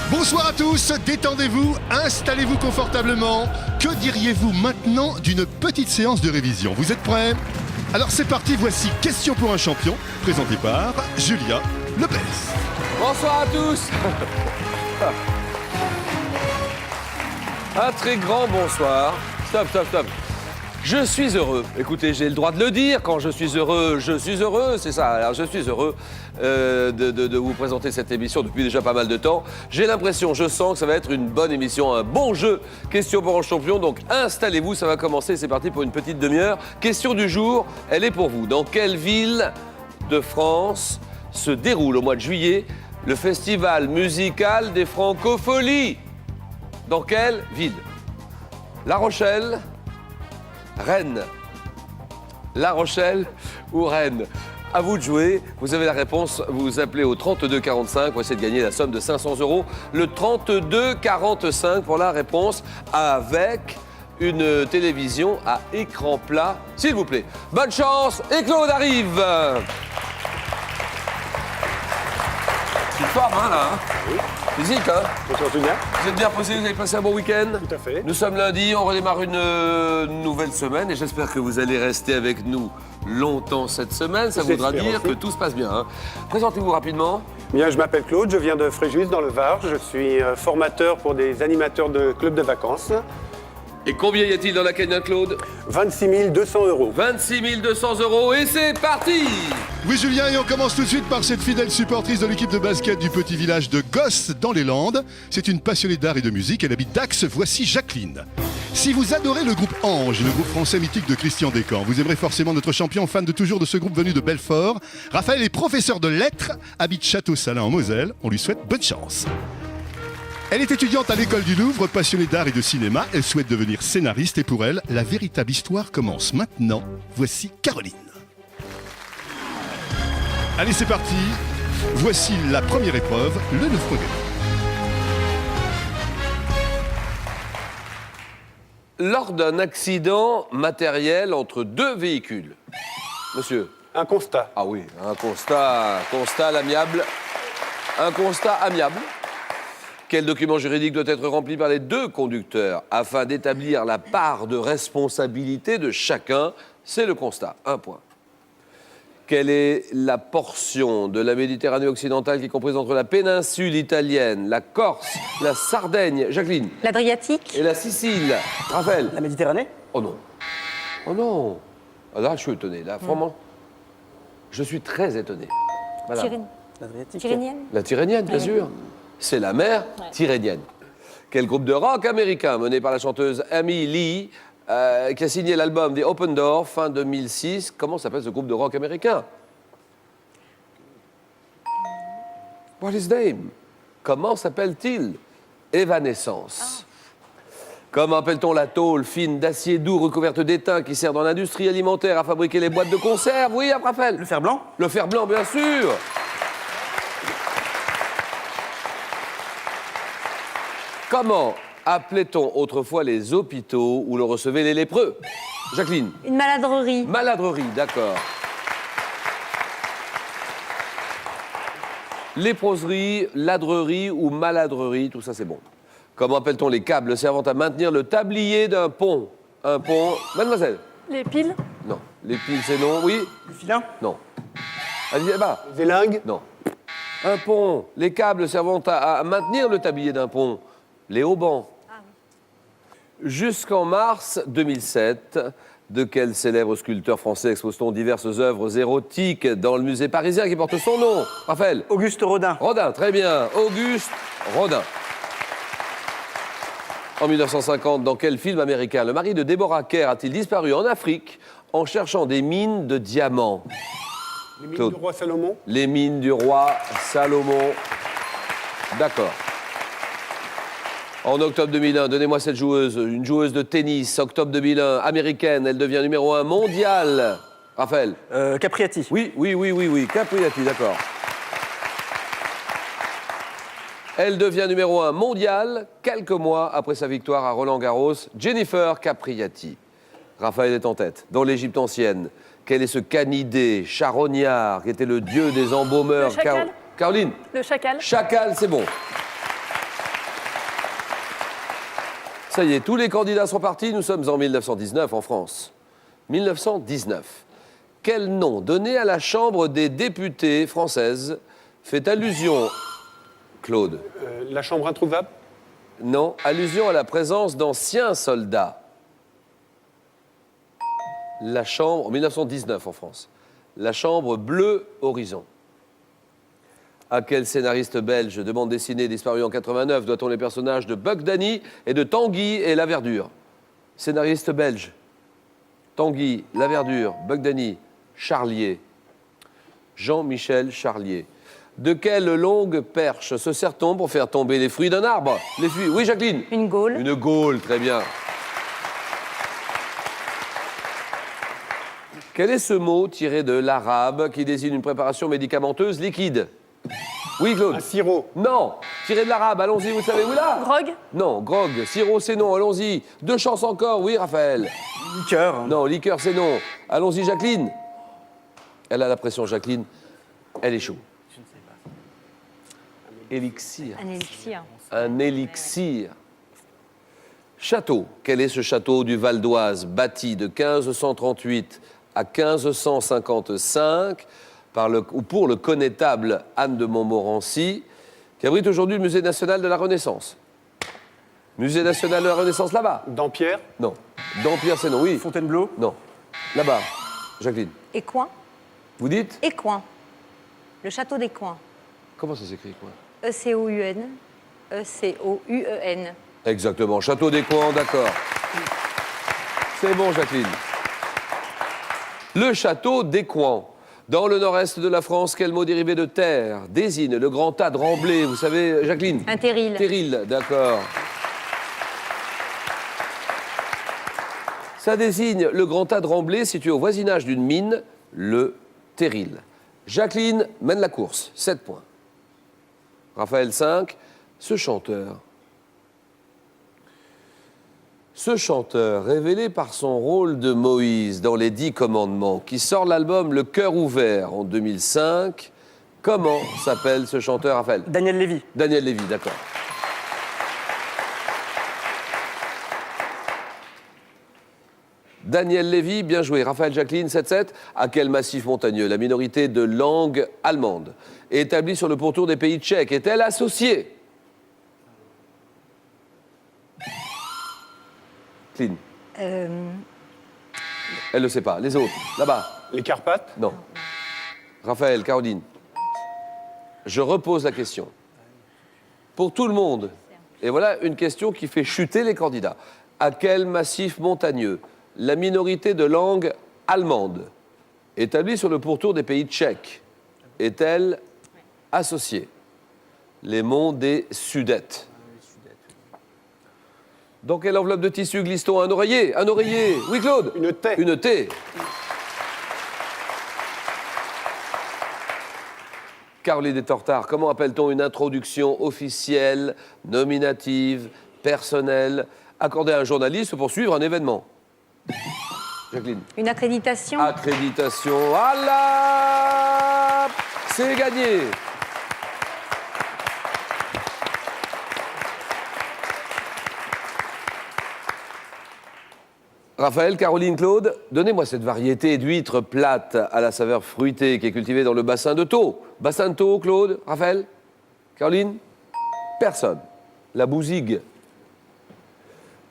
Bonsoir à tous, détendez-vous, installez-vous confortablement. Que diriez-vous maintenant d'une petite séance de révision? Vous êtes prêts? Alors c'est parti, voici Question pour un champion, présenté par Julia Lopez. Bonsoir à tous. Un très grand bonsoir. Stop, stop, stop. Je suis heureux. Écoutez, j'ai le droit de le dire. Quand je suis heureux, c'est ça. Alors, je suis heureux de vous présenter cette émission depuis déjà pas mal de temps. J'ai l'impression, je sens que ça va être une bonne émission, un bon jeu. Question pour un champion. Donc, installez-vous, ça va commencer. C'est parti pour une petite demi-heure. Question du jour, elle est pour vous. Dans quelle ville de France se déroule au mois de juillet le festival musical des Francopholies? Dans quelle ville? La Rochelle, Rennes. La Rochelle ou Rennes? À vous de jouer. Vous avez la réponse. Vous appelez au 32 45 pour essayer de gagner la somme de 500 €. Le 32 45 pour la réponse avec une télévision à écran plat, s'il vous plaît. Bonne chance et Claude arrive. C'est fort, hein, là. Oui. Physique, hein? Bonsoir Julien. Vous êtes bien posé, vous avez passé un bon week-end? Tout à fait. Nous sommes lundi, on redémarre une nouvelle semaine et j'espère que vous allez rester avec nous longtemps cette semaine. Ça voudra dire que tout se passe bien. Hein. Présentez-vous rapidement. Bien, je m'appelle Claude, je viens de Fréjus dans le Var. Je suis formateur pour des animateurs de clubs de vacances. Et combien y a-t-il dans la cagnotte, Claude? 26 200 €. 26 200 € et c'est parti! Oui Julien, et on commence tout de suite par cette fidèle supportrice de l'équipe de basket du petit village de Gosse dans les Landes. C'est une passionnée d'art et de musique, elle habite Dax, voici Jacqueline. Si vous adorez le groupe Ange, le groupe français mythique de Christian Descamps, vous aimerez forcément notre champion fan de toujours de ce groupe venu de Belfort. Raphaël est professeur de lettres, habite Château-Salin en Moselle, on lui souhaite bonne chance. Elle est étudiante à l'école du Louvre, passionnée d'art et de cinéma. Elle souhaite devenir scénariste et pour elle, la véritable histoire commence maintenant. Voici Caroline. Allez, c'est parti. Voici la première épreuve, le naufragé. Lors d'un accident matériel entre deux véhicules. Monsieur. Un constat. Ah oui, un constat amiable. Un constat amiable. Quel document juridique doit être rempli par les deux conducteurs afin d'établir la part de responsabilité de chacun? C'est le constat. Un point. Quelle est la portion de la Méditerranée occidentale qui est comprise entre la péninsule italienne, la Corse, la Sardaigne, Jacqueline? L'Adriatique. Et la Sicile, Raphaël? La Méditerranée? Oh non. Oh non. Ah là, je suis étonné. Là, franchement, je suis très étonné. Madame. L'Adriatique. Tyrrhénienne. La Tyrrhénienne, bien sûr. C'est la mer Tyrrhénienne. Quel groupe de rock américain mené par la chanteuse Amy Lee qui a signé l'album The Open Door fin 2006. Comment s'appelle ce groupe de rock américain? What is name? Comment s'appelle-t-il? Evanescence. Comment appelle-t-on la tôle fine d'acier doux recouverte d'étain qui sert dans l'industrie alimentaire à fabriquer les boîtes de conserve? Oui, Raphaël. Le fer blanc? Le fer blanc, bien sûr. Comment appelait-on autrefois les hôpitaux où l'on recevait les lépreux? Jacqueline. Une maladrerie. Maladrerie, d'accord. Léproserie, ladrerie ou maladrerie, tout ça c'est bon. Comment appelle-t-on les câbles servant à maintenir le tablier d'un pont? Un pont... Mademoiselle? Les piles. Non. Les piles, c'est non, oui? Le filin? Non. Allez, là-bas? Les élingues? Non. Un pont, les câbles servant à maintenir le tablier d'un pont. Les haubans. Ah oui. Jusqu'en mars 2007, de quel célèbre sculpteur français expose-t-on diverses œuvres érotiques dans le musée parisien qui porte son nom? Raphaël? Auguste Rodin. Rodin, très bien. Auguste Rodin. En 1950, dans quel film américain le mari de Deborah Kerr a-t-il disparu en Afrique en cherchant des mines de diamants? Les mines Claude. du roi Salomon? Les mines du roi Salomon. D'accord. En octobre 2001, donnez-moi cette joueuse, une joueuse de tennis, octobre 2001, américaine, elle devient numéro 1 mondial. Raphaël? Capriati. Oui, Capriati, d'accord. Elle devient numéro 1 mondial quelques mois après sa victoire à Roland-Garros, Jennifer Capriati. Raphaël est en tête. Dans l'Égypte ancienne, quel est ce canidé charognard qui était le dieu des embaumeurs? Le chacal. Caroline? Le chacal. Chacal, c'est bon. Ça y est, tous les candidats sont partis. Nous sommes en 1919 en France. 1919. Quel nom donné à la Chambre des députés française fait allusion... Claude. La chambre introuvable. Non, allusion à la présence d'anciens soldats. La Chambre, en 1919 en France. La Chambre Bleu Horizon. À quel scénariste belge de bande dessinée disparu en 89 doit-on les personnages de Buck Danny et de Tanguy et la Verdure? Scénariste belge. Tanguy, la Verdure, Buck Danny, Charlier. Jean-Michel Charlier. De quelle longue perche se sert-on pour faire tomber les fruits d'un arbre? Les fruits. Oui, Jacqueline. Une gaule. Une gaule, très bien. Quel est ce mot tiré de l'arabe qui désigne une préparation médicamenteuse liquide? Oui, Claude. Un sirop. Non, tiré de l'arabe, allons-y, vous savez où là? Grog. Non, grog, sirop c'est non, allons-y. Deux chances encore, oui, Raphaël. Liqueur. Non, liqueur c'est non. Allons-y, Jacqueline. Elle a la pression, Jacqueline. Elle échoue. Élixir. Un élixir. Un élixir. Château. Quel est ce château du Val d'Oise, bâti de 1538 à 1555 pour le connétable Anne de Montmorency, qui abrite aujourd'hui le Musée national de la Renaissance? Musée national de la Renaissance, là-bas? Dampierre. Non. Dampierre, c'est non, oui. Fontainebleau. Non. Là-bas. Jacqueline. Écouen. Vous dites? Écouen. Le château d'Écouen. Comment ça s'écrit, quoi? E-C-O-U-N. E-C-O-U-E-N. Exactement. Château d'Écouen, d'accord. C'est bon, Jacqueline. Le château d'Écouen. Dans le nord-est de la France, quel mot dérivé de terre désigne le grand tas de remblai? Vous savez, Jacqueline? Un terril. Terril, d'accord. Ça désigne le grand tas de remblai situé au voisinage d'une mine, le terril. Jacqueline mène la course, 7 points. Raphaël, 5. Ce chanteur, révélé par son rôle de Moïse dans les 10 commandements, qui sort l'album Le Cœur ouvert en 2005, comment s'appelle ce chanteur, Raphaël? Daniel Lévy. Daniel Lévy, d'accord. Daniel Lévy, bien joué. Raphaël, Jacqueline, 7-7. À quel massif montagneux la minorité de langue allemande, établie sur le pourtour des pays tchèques, est-elle associée? Clean. Elle ne le sait pas. Les autres, là-bas. Les Carpates. Non. Raphaël, Caroline. Je repose la question. Pour tout le monde. Et voilà une question qui fait chuter les candidats. À quel massif montagneux la minorité de langue allemande, établie sur le pourtour des pays tchèques, est-elle associée? Les monts des Sudètes. Dans quelle enveloppe de tissu glisse-t-on un oreiller? Un oreiller. Oui, Claude? Une taie. Une taie. Caroline des Tortards, comment appelle-t-on une introduction officielle, nominative, personnelle, accordée à un journaliste pour suivre un événement? Jacqueline. Une accréditation. Accréditation. Allah, c'est gagné. Raphaël, Caroline, Claude, donnez-moi cette variété d'huîtres plates à la saveur fruitée qui est cultivée dans le bassin de Thau. Bassin de Thau, Claude, Raphaël, Caroline? Personne. La bousigue.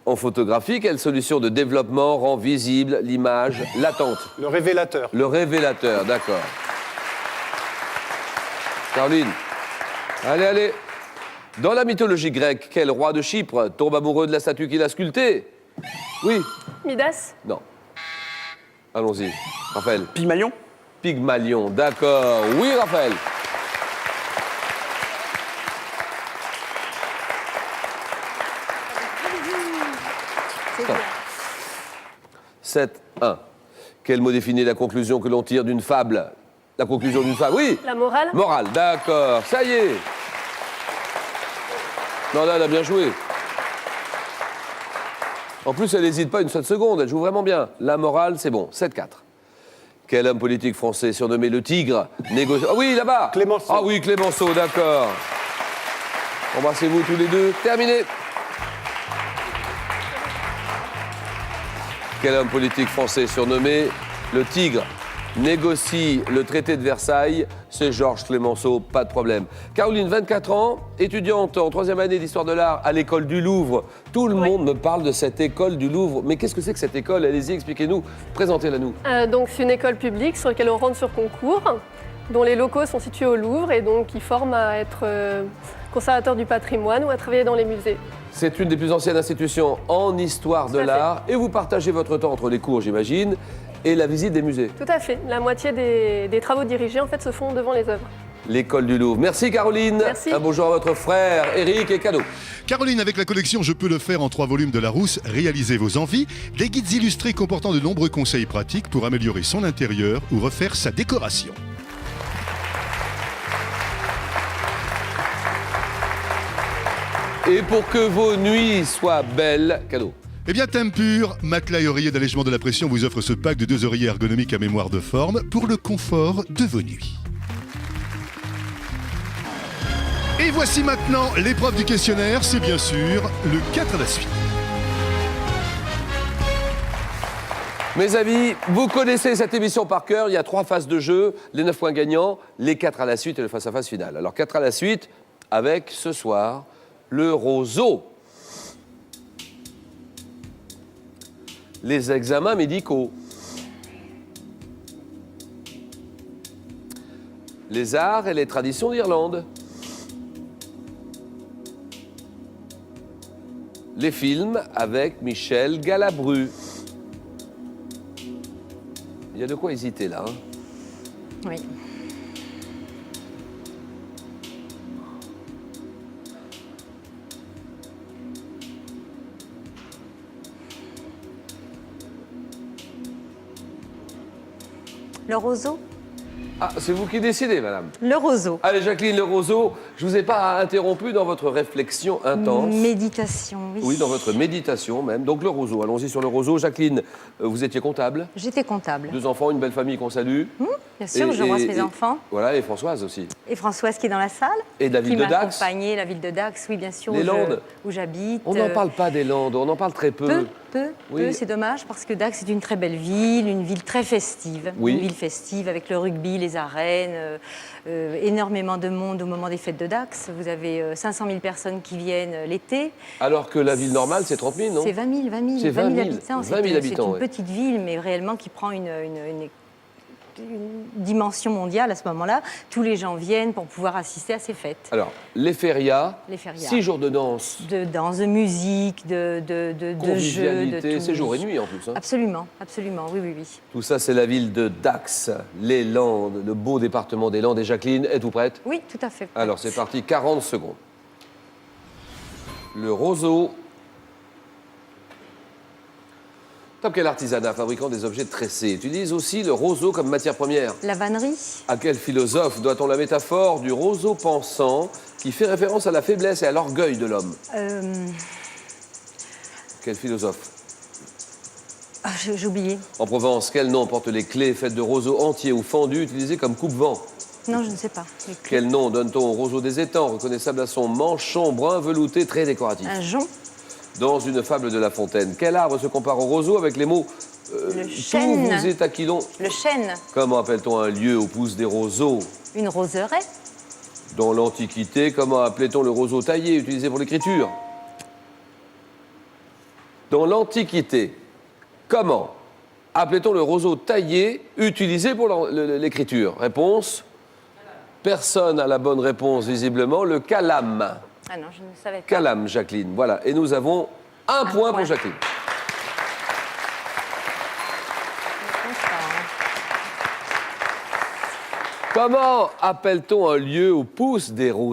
En photographie, quelle solution de développement rend visible l'image latente? Le révélateur. Le révélateur, d'accord. Caroline. Allez, allez. Dans la mythologie grecque, quel roi de Chypre tombe amoureux de la statue qu'il a sculptée? Oui. Midas. Non. Allons-y. Raphaël. Pygmalion. Pygmalion, d'accord. Oui, Raphaël. C'est bien. 7-1. Quel mot définit la conclusion que l'on tire d'une fable? La conclusion d'une fable, oui. La morale. Morale, d'accord. Ça y est. Non, là, elle a bien joué. En plus, elle n'hésite pas une seule seconde, elle joue vraiment bien. La morale, c'est bon. 7-4. Quel homme politique français surnommé le Tigre négocie... Ah oui, là-bas. Clémenceau. Ah oui, Clémenceau, d'accord. Embrassez-vous tous les deux. Terminé. Quel homme politique français surnommé le Tigre négocie le traité de Versailles? C'est Georges Clemenceau, pas de problème. Caroline, 24 ans, étudiante en 3e année d'histoire de l'art à l'école du Louvre. Tout le monde me parle de cette école du Louvre. Mais qu'est-ce que c'est que cette école? Allez-y, expliquez-nous, présentez-la nous. Donc c'est une école publique sur laquelle on rentre sur concours, dont les locaux sont situés au Louvre et donc qui forment à être conservateur du patrimoine ou à travailler dans les musées. C'est une des plus anciennes institutions en histoire de Tout à l'art et vous partagez votre temps entre les cours, j'imagine, et la visite des musées. Tout à fait. La moitié des travaux dirigés en fait se font devant les œuvres. L'école du Louvre. Merci Caroline. Merci. Un bonjour à votre frère Eric et cadeau. Caroline, avec la collection Je peux le faire en 3 volumes de Larousse, réalisez vos envies, des guides illustrés comportant de nombreux conseils pratiques pour améliorer son intérieur ou refaire sa décoration. Et pour que vos nuits soient belles, cadeau. Eh bien, Tempur, matelas et oreiller d'allègement de la pression vous offre ce pack de 2 oreillers ergonomiques à mémoire de forme pour le confort de vos nuits. Et voici maintenant l'épreuve du questionnaire, c'est bien sûr le 4 à la suite. Mes amis, vous connaissez cette émission par cœur, il y a 3 phases de jeu, les 9 points gagnants, les 4 à la suite et le face-à-face final. Alors 4 à la suite, avec ce soir, le roseau. Les examens médicaux. Les arts et les traditions d'Irlande. Les films avec Michel Galabru. Il y a de quoi hésiter là. Hein. Oui. Le roseau? Ah, c'est vous qui décidez, madame. Le roseau. Allez, Jacqueline Le Roseau, je ne vous ai pas interrompu dans votre réflexion intense. Méditation, oui. Oui, dans votre méditation même. Donc le roseau, allons-y sur le roseau. Jacqueline, vous étiez comptable, J'étais comptable. 2 enfants, une belle famille qu'on salue. Bien sûr, j'embrasse mes et- enfants. Voilà, et Françoise aussi. Et Françoise qui est dans la salle. Et la ville qui de m'a Dax. accompagnée, la ville de Dax, oui, bien sûr. Les Landes. Où j'habite. On n'en parle pas des Landes, on en parle très peu. Oui. C'est dommage parce que Dax est une très belle ville, une ville très festive. Oui. Une ville festive avec le rugby, les arènes, énormément de monde au moment des fêtes de Dax. Vous avez 500 000 personnes qui viennent l'été. Alors que la ville normale, c'est 30 000, non? C'est 20 000, 20 000, C'est 20 000 habitants. 20 000 C'est habitants, une ouais. petite ville, mais réellement qui prend une dimension mondiale à ce moment-là. Tous les gens viennent pour pouvoir assister à ces fêtes. Alors, les férias, Les férias. 6 jours de danse, De danse, de musique, de jeux, de convivialité, tout. c'est jour et nuit en plus. Hein. Absolument, absolument, oui, oui, oui. Tout ça, c'est la ville de Dax, les Landes, le beau département des Landes. Et Jacqueline, êtes-vous prête? Oui, tout à fait. Alors, c'est parti, 40 secondes. Le roseau. Top, quel artisanat fabriquant des objets tressés utilise aussi le roseau comme matière première? La vannerie, À quel philosophe doit-on la métaphore du roseau pensant qui fait référence à la faiblesse et à l'orgueil de l'homme? Quel philosophe? j'ai oublié. En Provence, quel nom portent les clés faites de roseaux entiers ou fendus utilisés comme coupe-vent? Non, je ne sais pas. Les clés. Quel nom donne-t-on au roseau des étangs, reconnaissable à son manchon brun velouté très décoratif? Un jonc, Dans une fable de La Fontaine, quel arbre se compare au roseau avec les mots Le Tout chêne. vous est acquilon? le chêne, Comment appelle-t-on un lieu où poussent des roseaux? une roseraie, Dans l'Antiquité, comment appelait-on le roseau taillé utilisé pour l'écriture? Dans l'Antiquité, comment appelait-on le roseau taillé utilisé pour l'écriture? Réponse? Personne n'a la bonne réponse, visiblement. Le calame. Ah non, je ne savais pas. Calame, Jacqueline. Voilà. Et nous avons un point pour Jacqueline. Comment appelle-t-on un lieu où poussent des roseaux?